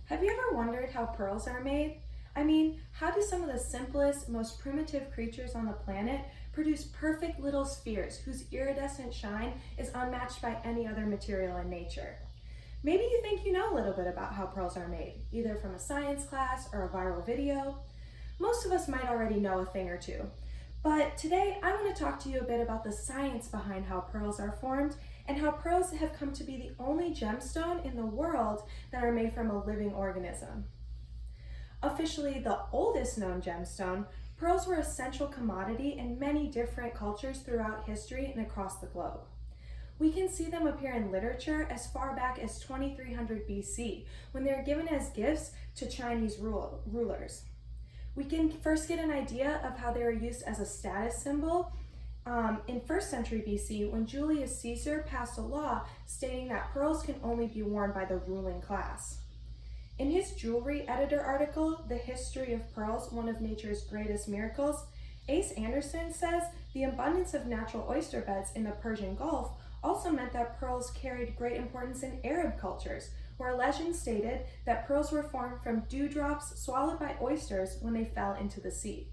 Have you ever wondered how pearls are made? I mean, how do some of the simplest, most primitive creatures on the planet produce perfect little spheres whose iridescent shine is unmatched by any other material in nature? Maybe you think you know a little bit about how pearls are made, either from a science class or a viral video. Most of us might already know a thing or two. But today I want to talk to you a bit about the science behind how pearls are formed and how pearls have come to be the only gemstone in the world that are made from a living organism. Officially the oldest known gemstone, pearls were a central commodity in many different cultures throughout history and across the globe. We can see them appear in literature as far back as 2300 BC, when they were given as gifts to Chinese rulers. We can first get an idea of how they were used as a status symbol in 1st century BC, when Julius Caesar passed a law stating that pearls can only be worn by the ruling class. In his jewelry editor article, The History of Pearls, One of Nature's Greatest Miracles, Ace Anderson says the abundance of natural oyster beds in the Persian Gulf also meant that pearls carried great importance in Arab cultures, where a legend stated that pearls were formed from dewdrops swallowed by oysters when they fell into the sea.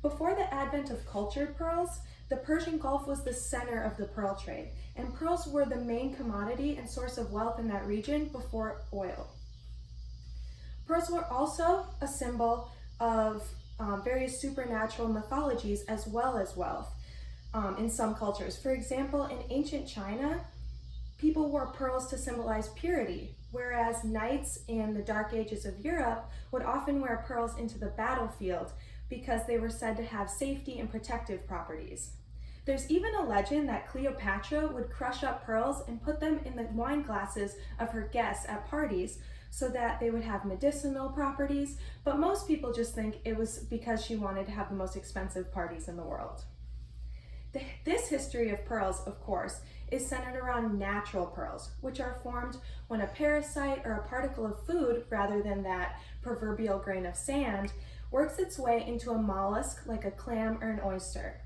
Before the advent of cultured pearls, the Persian Gulf was the center of the pearl trade, and pearls were the main commodity and source of wealth in that region before oil. Pearls were also a symbol of various supernatural mythologies as well as wealth in some cultures. For example, in ancient China, people wore pearls to symbolize purity, whereas knights in the Dark Ages of Europe would often wear pearls into the battlefield because they were said to have safety and protective properties. There's even a legend that Cleopatra would crush up pearls and put them in the wine glasses of her guests at parties so that they would have medicinal properties, but most people just think it was because she wanted to have the most expensive parties in the world. This history of pearls, of course, is centered around natural pearls, which are formed when a parasite or a particle of food, rather than that proverbial grain of sand, works its way into a mollusk like a clam or an oyster.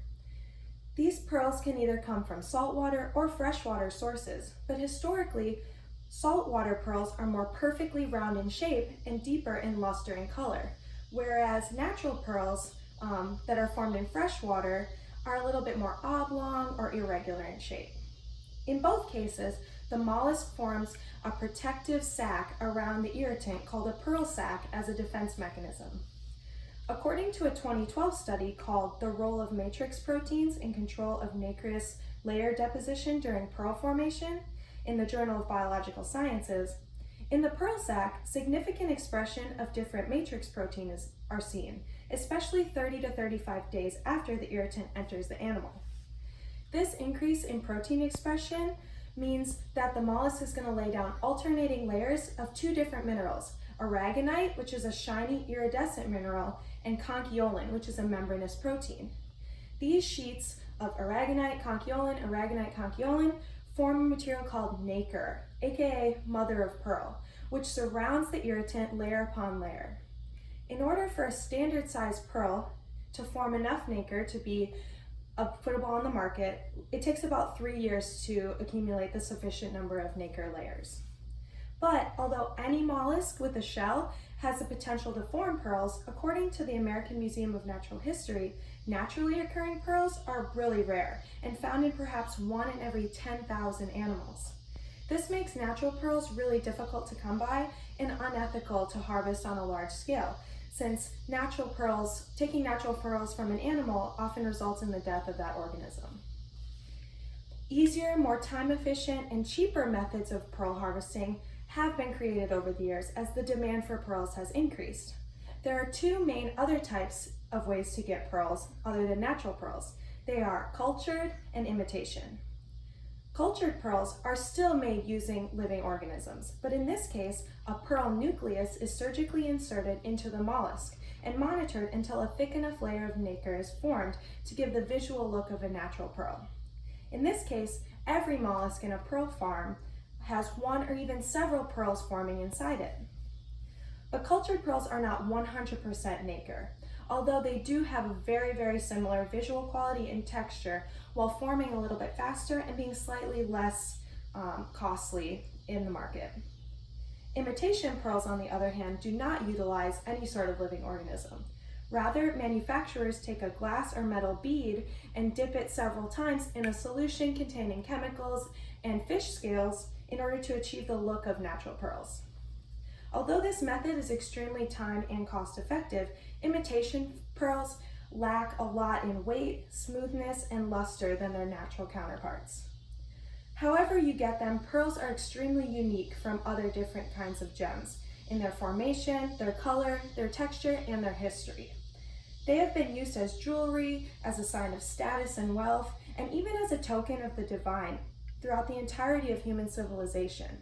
These pearls can either come from saltwater or freshwater sources, but historically, saltwater pearls are more perfectly round in shape and deeper in luster and color, whereas natural pearls that are formed in freshwater are a little bit more oblong or irregular in shape. In both cases, the mollusk forms a protective sac around the irritant called a pearl sac as a defense mechanism. According to a 2012 study called The Role of Matrix Proteins in Control of Nacreous Layer Deposition During Pearl Formation in the Journal of Biological Sciences, in the pearl sac, significant expression of different matrix proteins are seen, especially 30 to 35 days after the irritant enters the animal. This increase in protein expression means that the mollusk is going to lay down alternating layers of two different minerals, aragonite, which is a shiny iridescent mineral, and conchiolin, which is a membranous protein. These sheets of aragonite, conchiolin, form a material called nacre, aka mother of pearl, which surrounds the irritant layer upon layer. In order for a standard sized pearl to form enough nacre to be putable on the market, it takes about 3 years to accumulate the sufficient number of nacre layers. But although any mollusk with a shell has the potential to form pearls, according to the American Museum of Natural History, naturally occurring pearls are really rare and found in perhaps 1 in every 10,000 animals. This makes natural pearls really difficult to come by and unethical to harvest on a large scale, since taking natural pearls from an animal often results in the death of that organism. Easier, more time efficient, and cheaper methods of pearl harvesting have been created over the years as the demand for pearls has increased. There are two main other types of ways to get pearls other than natural pearls. They are cultured and imitation. Cultured pearls are still made using living organisms, but in this case, a pearl nucleus is surgically inserted into the mollusk and monitored until a thick enough layer of nacre is formed to give the visual look of a natural pearl. In this case, every mollusk in a pearl farm has one or even several pearls forming inside it. But cultured pearls are not 100% nacre, although they do have a very similar visual quality and texture while forming a little bit faster and being slightly less costly in the market. Imitation pearls, on the other hand, do not utilize any sort of living organism. Rather, manufacturers take a glass or metal bead and dip it several times in a solution containing chemicals and fish scales in order to achieve the look of natural pearls. Although this method is extremely time and cost effective, imitation pearls lack a lot in weight, smoothness, and luster than their natural counterparts. However you get them, pearls are extremely unique from other different kinds of gems in their formation, their color, their texture, and their history. They have been used as jewelry, as a sign of status and wealth, and even as a token of the divine throughout the entirety of human civilization.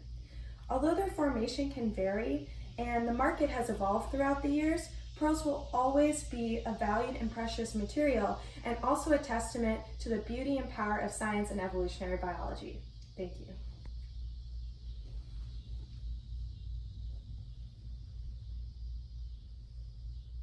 Although their formation can vary and the market has evolved throughout the years, pearls will always be a valued and precious material and also a testament to the beauty and power of science and evolutionary biology. Thank you.